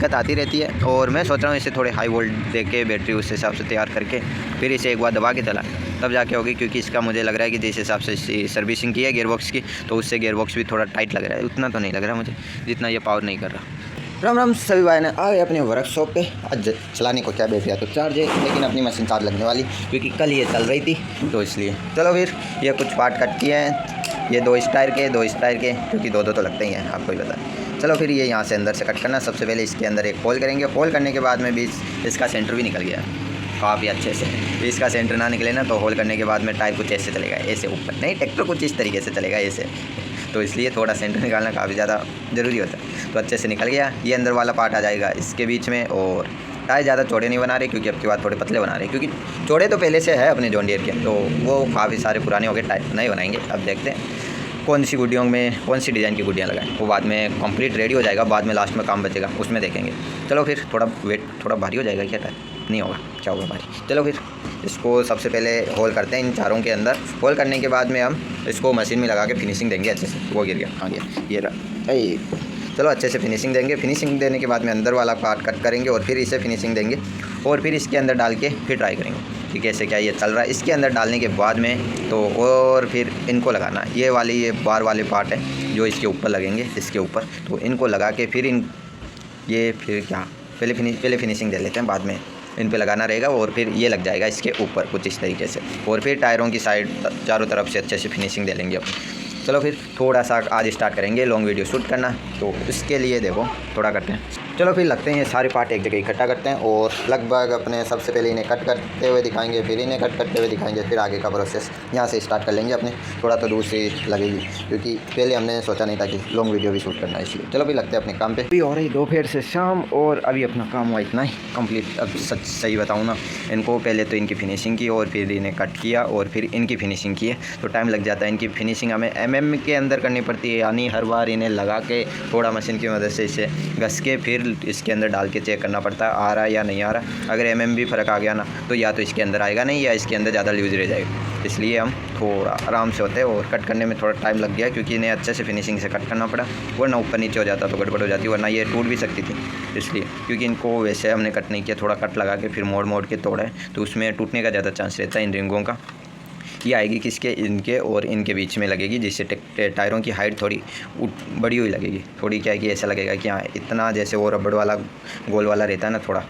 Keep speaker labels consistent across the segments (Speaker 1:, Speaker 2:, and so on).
Speaker 1: दिक्कत आती रहती है। और मैं सोच रहा हूँ इसे थोड़े हाई वोल्ट दे के बैटरी उस हिसाब से तैयार करके फिर इसे एक बार दबा के चला तब जाके होगी, क्योंकि इसका मुझे लग रहा है कि जिस हिसाब से इसकी सर्विसिंग की है गियरबॉक्स की, तो उससे गियरबॉक्स भी थोड़ा टाइट लग रहा है। उतना तो नहीं लग रहा मुझे जितना ये पावर नहीं कर रहा। राम राम सभी भाई ने आ गए अपने वर्कशॉप पे। आज चलाने को क्या बैठ गया तो चार्ज है, लेकिन अपनी मशीन चार्ज लगने वाली क्योंकि कल ये चल रही थी, तो इसलिए चलो फिर ये कुछ पार्ट कट किए हैं। ये 2 इस टायर के, क्योंकि 2 तो लगते ही हैं, आपको ही पता है। चलो फिर ये यहाँ से अंदर से कट करना। सबसे पहले इसके अंदर एक होल करेंगे। होल करने के बाद में भी इसका सेंटर भी निकल गया काफ़ी अच्छे से। इसका सेंटर ना निकले ना तो होल करने के बाद में टायर कुछ ऐसे चलेगा, ऐसे ऊपर नहीं, ट्रैक्टर कुछ इस तरीके से चलेगा ऐसे, तो इसलिए थोड़ा सेंटर निकालना काफ़ी ज़्यादा ज़रूरी होता है। तो अच्छे से निकल गया। ये अंदर वाला पार्ट आ जाएगा इसके बीच में। और टायर ज़्यादा चौड़े नहीं बना रहे क्योंकि अब की बात थोड़े पतले बना रहे, क्योंकि चौड़े तो पहले से है अपने जॉन डियर के, तो वो काफ़ी सारे पुराने हो गए, टायर नए बनाएंगे। अब देखते हैं कौन सी गुड्डियों में कौन सी डिज़ाइन की गुड्डियाँ लगाएं, वो बाद में कंप्लीट रेडी हो जाएगा, बाद में लास्ट में काम बचेगा उसमें देखेंगे। चलो फिर थोड़ा वेट थोड़ा भारी हो जाएगा क्या टायर, नहीं होगा, क्या होगा भारी। चलो फिर इसको सबसे पहले होल करते हैं इन चारों के अंदर। होल करने के बाद में हम इसको मशीन में लगा के फिनिशिंग देंगे अच्छे से। वो गिर गया, हाँ गया, ये रहा। चलो अच्छे से फिनिशिंग देंगे। फिनिशिंग देने के बाद में अंदर वाला पार्ट कट करेंगे और फिर इसे फिनिशिंग देंगे और फिर इसके अंदर डाल के फिर ट्राई करेंगे कि कैसे क्या ये चल रहा है। इसके अंदर डालने के बाद में तो और फिर इनको लगाना, ये बार वाले पार्ट है जो इसके ऊपर लगेंगे, इसके ऊपर, तो इनको लगा के फिर फिर क्या पहले फिनिशिंग दे लेते हैं, बाद में इन पे लगाना रहेगा और फिर ये लग जाएगा इसके ऊपर कुछ इस तरीके से। और फिर टायरों की साइड चारों तरफ से अच्छे से फिनिशिंग दे लेंगे अपन। चलो फिर थोड़ा सा आज स्टार्ट करेंगे लॉन्ग वीडियो शूट करना, तो इसके लिए देखो थोड़ा करते हैं। चलो फिर लगते हैं ये सारे पार्ट एक जगह इकट्ठा करते हैं और लगभग अपने सबसे पहले इन्हें कट करते हुए दिखाएंगे, फिर इन्हें कट करते हुए दिखाएंगे, फिर आगे का प्रोसेस यहाँ से स्टार्ट कर लेंगे। अपने थोड़ा तो दूर से लगेगी क्योंकि पहले हमने सोचा नहीं था कि लॉन्ग वीडियो भी शूट करना है, इसलिए चलो फिर लगते हैं अपने काम पे। अभी हो रही दोपहर से शाम और अभी अपना काम हुआ इतना ही कंप्लीट। अब सही बताऊँ ना, इनको पहले तो इनकी फिनिशिंग की और फिर इन्हें कट किया और फिर इनकी फिनिशिंग की है, तो टाइम लग जाता है। इनकी फिनिशिंग हमें MM के अंदर करनी पड़ती है, यानी हर बार इन्हें लगा के थोड़ा मशीन की मदद से इसे घस के फिर इसके अंदर डाल के चेक करना पड़ता है आ रहा है या नहीं आ रहा। अगर MM भी फ़र्क आ गया ना तो या तो इसके अंदर आएगा नहीं या इसके अंदर ज़्यादा लूज रह जाएगा। इसलिए हम थोड़ा आराम से होते हैं और कट करने में थोड़ा टाइम लग गया क्योंकि इन्हें अच्छे से फिनिशिंग से कट करना पड़ा, वरना ऊपर नीचे हो जाता तो गड़बड़ हो जाती, वरना ये टूट भी सकती थी। इसलिए क्योंकि इनको वैसे हमने कट नहीं किया, थोड़ा कट लगा के फिर मोड़ के तोड़ा है, तो उसमें टूटने का ज़्यादा चांस रहता है इन रिंगों का। ये आएगी किसके, इनके और इनके बीच में लगेगी, जिससे टायरों की हाइट थोड़ी बड़ी हुई लगेगी। थोड़ी क्या है कि ऐसा लगेगा कि हाँ इतना जैसे वो रबड़ वाला गोल वाला रहता है ना थोड़ा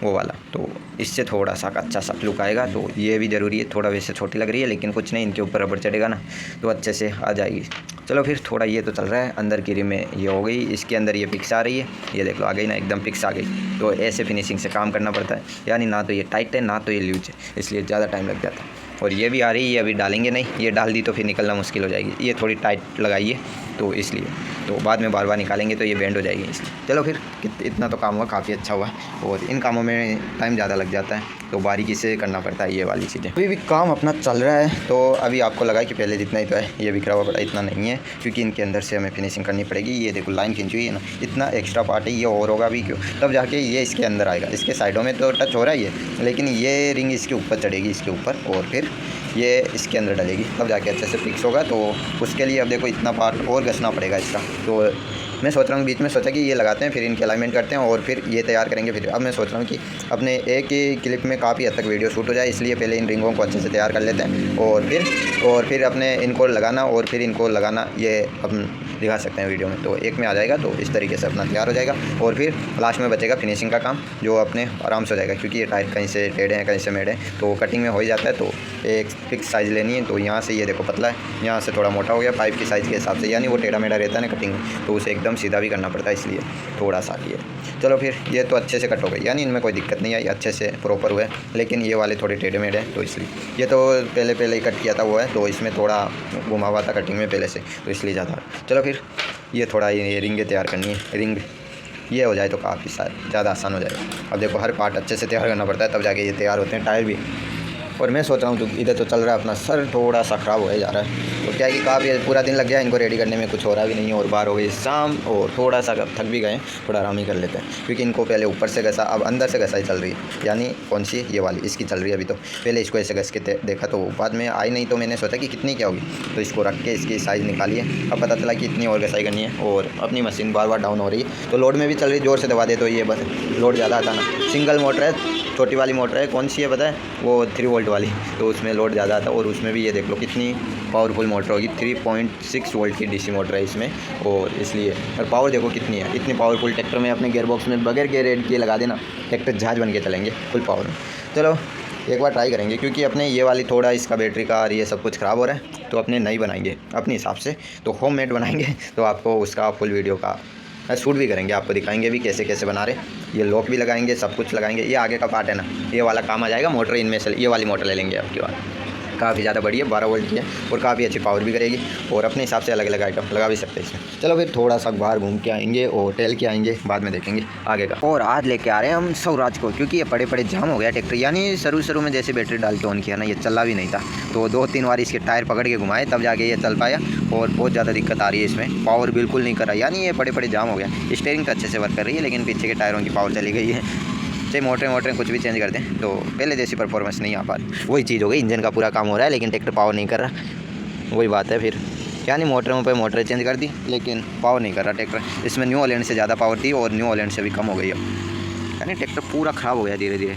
Speaker 1: वो वाला, तो इससे थोड़ा सा अच्छा सा लुक आएगा। तो ये भी ज़रूरी है। थोड़ा वैसे छोटी लग रही है लेकिन कुछ नहीं, इनके ऊपर रबड़ चढ़ेगा ना तो अच्छे से आ जाएगी। चलो फिर थोड़ा ये तो चल रहा है। अंदर की रिम में ये हो गई, इसके अंदर ये पिक्स आ रही है, ये देख लो आ गई ना, एकदम पिक्स आ गई। तो ऐसे फिनिशिंग से काम करना पड़ता है, यानी ना तो ये टाइट है ना तो ये लूज है, इसलिए ज़्यादा टाइम लग जाता है। और ये भी आ रही है, ये अभी डालेंगे नहीं, ये डाल दी तो फिर निकलना मुश्किल हो जाएगी। ये थोड़ी टाइट लगाइए तो इसलिए, तो बाद में बार बार निकालेंगे तो ये बेंड हो जाएगी, इसलिए। चलो फिर इतना तो काम हुआ, काफ़ी अच्छा हुआ। और इन कामों में टाइम ज़्यादा लग जाता है तो बारीकी से करना पड़ता है ये वाली चीज़ें। अभी भी काम अपना चल रहा है, तो अभी आपको लगा कि पहले जितना ही तो है ये बिखरा हुआ पड़ा, इतना नहीं है क्योंकि इनके अंदर से हमें फिनिशिंग करनी पड़ेगी। ये देखो लाइन खींची हुई है ना, इतना एक्स्ट्रा पार्ट है, ये और होगा भी क्यों, तब जाके ये इसके अंदर आएगा। इसके साइडों में तो टच हो रहा है ये, लेकिन ये रिंग इसके ऊपर चढ़ेगी, इसके ऊपर, और फिर ये इसके अंदर डलेगी, तब जाके अच्छे से फिक्स होगा। तो उसके लिए अब देखो इतना पार्ट और घसना पड़ेगा इसका। तो मैं सोच रहा हूँ, बीच में सोचा कि ये लगाते हैं फिर इनके अलाइनमेंट करते हैं और फिर ये तैयार करेंगे। फिर अब मैं सोच रहा हूँ कि अपने एक ही क्लिप में काफ़ी हद तक वीडियो शूट हो जाए, इसलिए पहले इन रिंगों को अच्छे से तैयार कर लेते हैं और फिर अपने इनको लगाना और फिर इनको लगाना, ये अपन दिखा सकते हैं वीडियो में। तो एक में आ जाएगा तो इस तरीके से अपना तैयार हो जाएगा और फिर लास्ट में बचेगा फिनिशिंग का काम, जो अपने आराम से हो जाएगा क्योंकि ये टायर कहीं से टेढ़े हैं कहीं से मेढ़े हैं, तो कटिंग में हो ही जाता है। तो एक फिक्स साइज़ लेनी है, तो यहाँ से ये देखो पतला है, यहाँ से थोड़ा मोटा हो गया पाइप की साइज़ के हिसाब से, यानी वो टेढ़ा मेढ़ा रहता है ना कटिंग में, तो उसे एकदम सीधा भी करना पड़ता है, इसलिए थोड़ा सा ये। चलो फिर ये तो अच्छे से कट हो गई, यानी इनमें कोई दिक्कत नहीं आई, अच्छे से प्रॉपर हुए। लेकिन ये वाले थोड़े टेढ़े मेढ़े हैं, तो इसलिए ये तो पहले ही कट किया था वो है, तो इसमें थोड़ा घुमा हुआ था कटिंग में पहले से, तो इसलिए ज़्यादा। चलो फिर ये थोड़ा ये रिंग तैयार करनी है, रिंग ये हो जाए तो काफ़ी ज़्यादा आसान हो जाएगा। अब देखो हर पार्ट अच्छे से तैयार करना पड़ता है, तब जाके ये तैयार होते हैं। टायर भी और मैं सोच रहा हूँ इधर तो चल रहा है अपना सर थोड़ा सा ख़राब हो जा रहा है। तो क्या है कि काफ़ी पूरा दिन लग गया इनको रेडी करने में, कुछ हो रहा भी नहीं है और बाहर हो गई शाम और थोड़ा सा थक भी गए, थोड़ा आराम ही कर लेते हैं क्योंकि इनको पहले ऊपर से घसा अब अंदर से घसाई चल रही है। यानी कौन सी ये वाली इसकी चल रही है अभी। तो पहले इसको ऐसे घस के देखा तो बाद में आई नहीं, तो मैंने सोचा कि कितनी क्या होगी, तो इसको रख के इसकी साइज़ निकाली है। अब पता चला कि इतनी और घसाई करनी है और अपनी मशीन बार बार डाउन हो रही है। तो लोड में भी चल रही, ज़ोर से दबा दे तो ये बस लोड ज़्यादा आता ना। सिंगल मोटर है, छोटी वाली मोटर है, कौन सी है पता है, वो 3 वोल्ट वाली, तो उसमें लोड ज़्यादा आता है। और उसमें भी ये देख लो कितनी पावरफुल मोटर होगी, 3.6 वोल्ट की डीसी मोटर है इसमें, और इसलिए और पावर देखो कितनी है। इतनी पावरफुल ट्रैक्टर में अपने गियर बॉक्स में बगैर गियर एड किए लगा देना, ट्रैक्टर जहाज बन के चलेंगे फुल पावर में। चलो एक बार ट्राई करेंगे क्योंकि अपने ये वाली थोड़ा इसका बैटरी का और ये सब कुछ ख़राब हो रहा है, तो अपने नई बनाएंगे अपने हिसाब से, तो होममेड बनाएंगे। तो आपको उसका फुल वीडियो का शूट भी करेंगे, आपको दिखाएंगे भी कैसे कैसे बना रहे। ये लॉक भी लगाएंगे, सब कुछ लगाएंगे। ये आगे का पार्ट है ना, ये वाला काम आ जाएगा। मोटर इनमें से ये वाली मोटर ले लेंगे आपकी बात, काफ़ी ज़्यादा बड़ी है, 12 वोल्ट की है और काफ़ी अच्छी पावर भी करेगी और अपने हिसाब से अलग अलग आइटम लगा भी सकते हैं इसमें। चलो फिर थोड़ा सा बाहर घूम के आएंगे और टहल के आएंगे, बाद में देखेंगे आगे का। और आज लेके आ रहे हैं हम स्वराज को, क्योंकि ये पड़े पड़े जाम हो गया ट्रैक्टर। यानी शुरू में जैसे बैटरी डाल के ऑन किया ना, ये चला भी नहीं था, तो 2-3 बार इसके टायर पकड़ के घुमाए तब जाके ये चल पाया। और बहुत ज़्यादा दिक्कत आ रही है इसमें, पावर बिल्कुल नहीं कर रहा, यानी ये पड़े पड़े जाम हो गया। स्टीयरिंग तो अच्छे से वर्क कर रही है, लेकिन पीछे के टायरों की पावर चली गई है। चाहे मोटरें कुछ भी चेंज कर दें तो पहले जैसी परफॉर्मेंस नहीं आ पा रही। वही चीज़ हो गई, इंजन का पूरा काम हो रहा है लेकिन ट्रैक्टर पावर नहीं कर रहा। वही बात है फिर, यानी मोटरों पे मोटरें चेंज कर दी लेकिन पावर नहीं कर रहा ट्रैक्टर। इसमें न्यू हॉलैंड से ज़्यादा पावर थी और न्यू हॉलैंड से भी कम हो गई अब, यानी ट्रैक्टर पूरा ख़राब हो गया धीरे धीरे।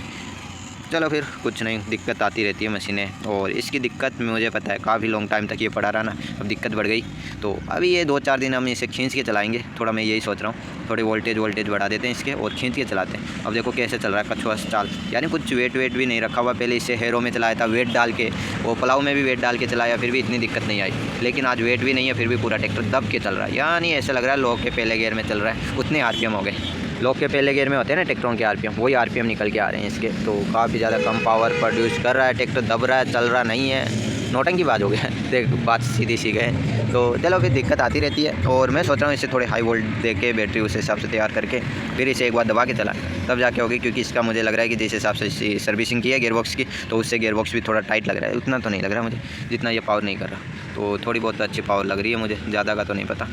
Speaker 1: चलो फिर कुछ नहीं, दिक्कत आती रहती है मशीनें, और इसकी दिक्कत मुझे पता है काफ़ी लॉन्ग टाइम तक ये पड़ा रहा ना, अब दिक्कत बढ़ गई। तो अभी ये 2-4 दिन हम इसे खींच के चलाएंगे, थोड़ा मैं यही सोच रहा हूँ, थोड़े वोल्टेज बढ़ा देते हैं इसके और खींच के चलाते हैं। अब देखो कैसे चल रहा है कछुआ चाल, यानी कुछ वेट भी नहीं रखा हुआ। पहले इसे हेरो में चलाया था वेट डाल के, वो पलाव में भी वेट डाल के चलाया, फिर भी इतनी दिक्कत नहीं आई। लेकिन आज वेट भी नहीं है, फिर भी पूरा ट्रैक्टर दब के चल रहा है, यानी ऐसा लग रहा है लोग के पहले गियर में चल रहा है। उतने RPM हो गए, लोग के पहले गियर में होते हैं ना ट्रैक्टरों के RPM, वही RPM निकल के आ रहे हैं इसके। तो काफ़ी ज़्यादा कम पावर प्रोड्यूस कर रहा है ट्रैक्टर, दब रहा है, चल रहा नहीं है, नौटंकी बात हो गया देख, बात सीधी सी गए। तो चलो फिर दिक्कत आती रहती है, और मैं सोच रहा हूँ इसे थोड़े हाई वोल्ट दे के बैटरी उस हिसाब से तैयार करके फिर इसे एक बार दबा के चला, तब जाके होगी। क्योंकि इसका मुझे लग रहा है कि जिस हिसाब से सर्विसिंग की है गियरबॉक्स की, तो उससे गियरबॉक्स भी थोड़ा टाइट लग रहा है। उतना तो नहीं लग रहा मुझे जितना ये पावर नहीं कर रहा, तो थोड़ी बहुत अच्छी पावर लग रही है मुझे, ज़्यादा का तो नहीं पता।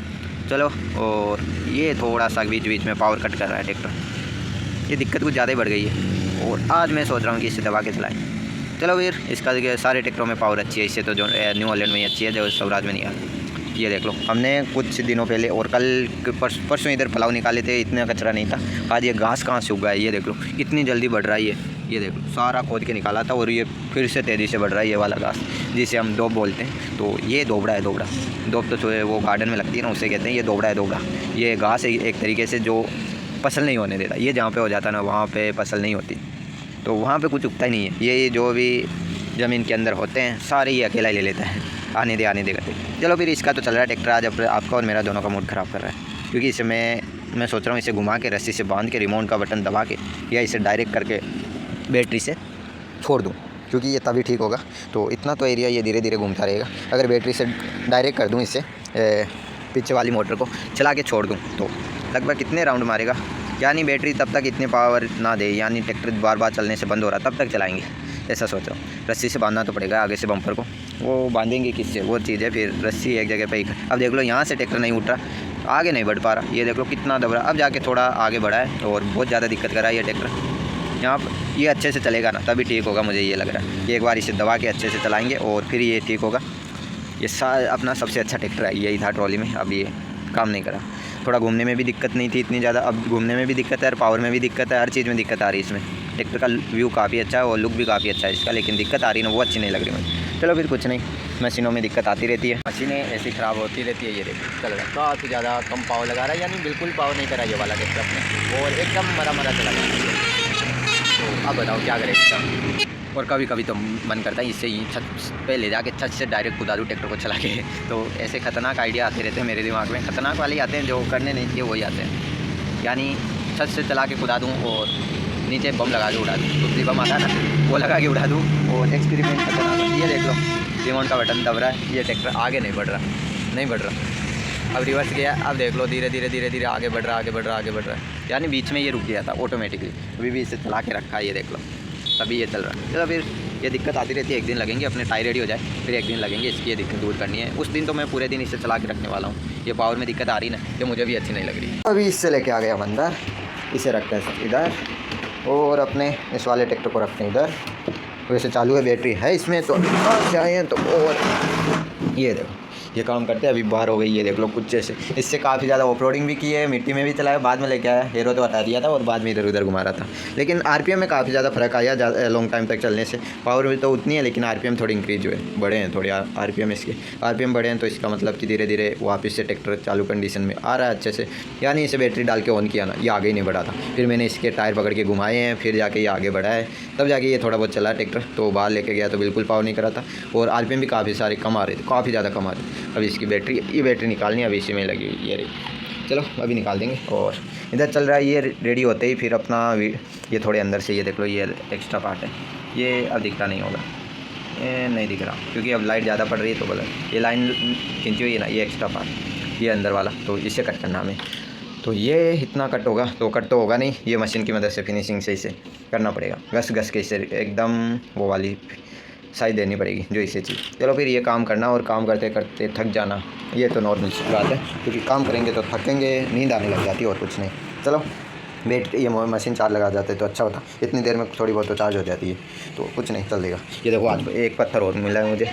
Speaker 1: चलो, और ये थोड़ा सा बीच में पावर कट कर रहा है ट्रैक्टर, ये दिक्कत कुछ ज़्यादा ही बढ़ गई है। और आज मैं सोच रहा हूँ कि इसे दबा के चलाएं। चलो फिर, इसका सारे ट्रैक्टरों में पावर अच्छी है, इससे तो जो न्यू हॉलैंड में अच्छी है, जो स्वराज में नहीं आती। ये देख लो, हमने कुछ दिनों पहले और कल परसों इधर पलाव निकाले थे, इतना कचरा नहीं था। आज ये घास कहाँ से उगा है, ये देख लो कितनी जल्दी बढ़ रहा है ये देख लो, सारा खोद के निकाला था और ये फिर से तेज़ी से बढ़ रहा है ये वाला घास, जिसे हम दोब बोलते हैं। तो ये दोबड़ा है, दोब तो वो गार्डन में लगती है ना, उसे कहते हैं ये दोबड़ा है। दोबड़ा ये घास एक तरीके से जो फसल नहीं होने देता, ये जहाँ पे हो जाता है ना वहाँ पे फसल नहीं होती, तो वहाँ पे कुछ उगता ही नहीं है। ये जो भी ज़मीन के अंदर होते हैं सारे ये अकेला ही ले लेता है, आने दे करते। चलो फिर, इसका तो चल रहा है ट्रैक्टर आज आपका और मेरा दोनों का मूड ख़राब कर रहा है, क्योंकि इसे मैं सोच रहा हूँ इसे घुमा के रस्सी से बांध के रिमोट का बटन दबा के या इसे डायरेक्ट करके बैटरी से छोड़ दूँ, क्योंकि ये तभी ठीक होगा। तो इतना तो एरिया ये धीरे धीरे घूमता रहेगा। अगर बैटरी से डायरेक्ट कर दूँ इसे पीछे वाली मोटर को चला के छोड़ दूँ तो लगभग कितने राउंड मारेगा, यानी बैटरी तब तक इतनी पावर ना दे, यानी ट्रैक्टर बार बार चलने से बंद हो रहा तब तक चलाएंगे, ऐसा सोच रहा हूँ। रस्सी से बांधना तो पड़ेगा आगे से बम्पर को, वो बांधेंगे किससे, वो चीज़ है फिर, रस्सी एक जगह पे ही। अब देख लो यहाँ से ट्रैक्टर नहीं उठ रहा, आगे नहीं बढ़ पा रहा, ये देख लो कितना दब रहा। अब जाके थोड़ा आगे बढ़ा है और बहुत ज़्यादा दिक्कत कर रहा है ये ट्रैक्टर। यहाँ पर ये अच्छे से चलेगा ना तभी ठीक होगा, मुझे ये लग रहा है। एक बार इसे दबा के अच्छे से चलाएँगे और फिर ये ठीक होगा। ये अपना सबसे अच्छा ट्रैक्टर है, यही था ट्रॉली में, अब ये काम नहीं करा। थोड़ा घूमने में भी दिक्कत नहीं थी इतनी ज़्यादा, अब घूमने में भी दिक्कत है और पावर में भी दिक्कत है, हर चीज़ में दिक्कत आ रही है इसमें। ट्रैक्टर का व्यू काफ़ी अच्छा है और लुक भी काफ़ी अच्छा है इसका, लेकिन दिक्कत आ रही है ना, वो अच्छी नहीं लग रही मुझे। चलो फिर कुछ नहीं, मशीनों में दिक्कत आती रहती है, मशीनें ऐसी ख़राब होती रहती है। ये देखो चल रहा है, काफ़ी ज़्यादा कम पावर लगा रहा है, यानी बिल्कुल पावर नहीं करा ये वाला ट्रैक्टर अपने, और एकदम मरा चला गया। तो अब बताओ क्या करें इसका। और कभी कभी तो मन करता है इससे ही छत पे ले जाके छत से डायरेक्ट कुदा दूँ ट्रैक्टर को चला के। तो ऐसे ख़तरनाक आइडिया आते रहते हैं मेरे दिमाग में, ख़तरनाक वाले आते हैं जो करने नहीं चाहिए वही आते हैं। यानी छत से चला के कुदा दूँ और नीचे बम लगा के उड़ा दूँ, दूसरी बम आता है ना वो लगा के उड़ा दूँ, और एक्सपेरिमेंट खतरनाक है। ये देख लो रिमोट का बटन दब रहा है, ये ट्रैक्टर आगे नहीं बढ़ रहा। अब रिवर्स गया, अब देख लो धीरे धीरे आगे बढ़ रहा है, यानी बीच में ये रुक गया था ऑटोमेटिकली। अभी भी इसे चला के रखा है, ये देख लो तभी ये चल रहा है। चलो फिर ये दिक्कत आती रहती है, एक दिन लगेंगे अपने टायर रेडी हो जाए, फिर एक दिन लगेंगे इसकी ये दिक्कत दूर करनी है। उस दिन तो मैं पूरे दिन इसे चला के रखने वाला हूँ। ये पावर में दिक्कत आ रही ना, ये मुझे भी अच्छी नहीं लग रही। अभी इससे लेके आ गया हम अंदर, इसे रखते हैं इधर और अपने इस वाले ट्रैक्टर को रखते हैं इधर। वैसे चालू है, बैटरी है इसमें तो चाहिए तो। और ये देखो ये काम करते हैं। अभी बाहर हो गई, ये देख लो कुछ जैसे। इससे काफ़ी ज़्यादा ऑफ रोडिंग भी की है, मिट्टी में भी चलाया, बाद में लेके आया। हेरो तो हटा दिया था और बाद में इधर उधर घुमा रहा था। लेकिन आरपीएम में काफ़ी ज़्यादा फ़र्क आया लॉन्ग टाइम तक चलने से। पावर भी तो उतनी है लेकिन आरपीएम थोड़ी इंक्रीज हुए, बढ़े हैं थोड़े आरपीएम इसके। आरपीएम बढ़े हैं तो इसका मतलब कि धीरे धीरे वापस से ट्रैक्टर चालू कंडीशन में आ रहा है अच्छे से। यानी इसे बैटरी डाल के ऑन किया ना, ये आगे ही नहीं बढ़ा था। फिर मैंने इसके टायर पकड़ के घुमाए हैं, फिर जाके ये आगे बढ़ा है, तब जाके ये थोड़ा बहुत चला ट्रैक्टर। तो बाहर लेके गया तो बिल्कुल पावर नहीं करा था और आरपीएम भी काफ़ी सारे कम आ रहे थे, काफ़ी ज़्यादा कम आ रहे थे। अब इसकी बैटरी, ये बैटरी निकालनी है, अभी इसी में लगी हुई ये रही। चलो अभी निकाल देंगे। और इधर चल रहा है, ये रेडी होते ही फिर अपना ये थोड़े अंदर से ये देख लो, ये एक्स्ट्रा पार्ट है, ये अब दिखता नहीं होगा, ये नहीं दिख रहा क्योंकि अब लाइट ज़्यादा पड़ रही है। तो बोला ये लाइन खींची हुई है ना, ये एक्स्ट्रा पार्ट, ये अंदर वाला, तो इसे कट करना हमें। तो ये इतना कट होगा तो कट तो होगा नहीं, ये मशीन की मदद से फिनिशिंग से इसे करना पड़ेगा, घस घस के इसे एकदम वो वाली साइज देनी पड़ेगी जो इसे चाहिए। चलो फिर ये काम करना और काम करते करते थक जाना, ये तो नॉर्मल सी बात है क्योंकि काम करेंगे तो थकेंगे, नींद आने लग जाती है और कुछ नहीं। चलो ये मशीन चार्ज लगा जाते तो अच्छा होता, इतनी देर में थोड़ी बहुत तो चार्ज हो जाती है, तो कुछ नहीं चल देगा। ये देखो आज एक पत्थर और मिला है मुझे,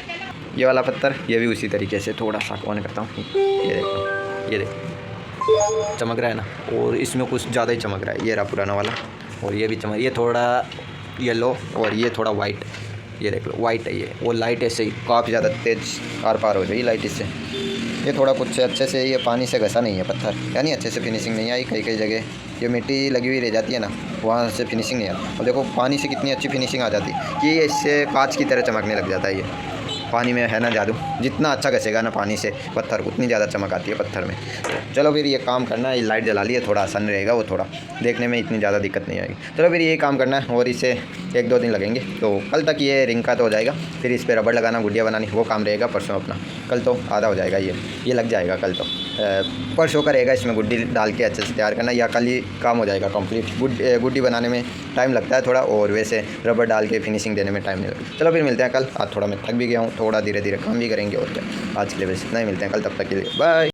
Speaker 1: ये वाला पत्थर, ये भी उसी तरीके से थोड़ा सा ऑन करता हूँ। ये देखो, ये देखो चमक रहा है ना, और इसमें कुछ ज़्यादा ही चमक रहा है। ये रहा पुराना वाला, और ये भी चमक, ये थोड़ा येलो और ये थोड़ा वाइट, ये देख लो वाइट है ये, वो लाइट ऐसे ही काफ़ी ज़्यादा तेज़ आर पार हो जाएगी लाइट इससे। ये थोड़ा कुछ अच्छे से, ये पानी से घसा नहीं है पत्थर, यानी अच्छे से फिनिशिंग नहीं आई। कई कई जगह जो मिट्टी लगी हुई रह जाती है ना, वहाँ से फिनिशिंग नहीं आती। और देखो पानी से कितनी अच्छी फिनिशिंग आ जाती है कि ये इससे कांच की तरह चमकने लग जाता है। ये पानी में है ना जादू, जितना अच्छा घसेगा ना पानी से पत्थर, उतनी ज़्यादा चमक आती है पत्थर में। चलो फिर ये काम करना है, लाइट जला ली है, थोड़ा आसान रहेगा, वो थोड़ा देखने में इतनी ज़्यादा दिक्कत नहीं आएगी। चलो फिर ये काम करना है और इसे 1-2 दिन लगेंगे, तो कल तक ये रिंग का तो हो जाएगा। फिर इस पर रबड़ लगाना, गुड़िया बनानी, वो काम रहेगा परसों अपना। कल तो आधा हो जाएगा, ये लग जाएगा कल तो। परसों का रहेगा इसमें गुड्डी डाल के अच्छे से तैयार करना, या कल ही काम हो जाएगा कंप्लीट। गुड्डी बनाने में टाइम लगता है थोड़ा, और वैसे रबड़ डाल के फिनिशिंग देने में टाइम नहीं लगता। चलो फिर मिलते हैं कल। आज थोड़ा मैं थक भी गया हूँ, थोड़ा धीरे धीरे काम भी करेंगे और क्या। आज के लिए बस इतना ही, मिलते हैं कल, तब तक के लिए बाय।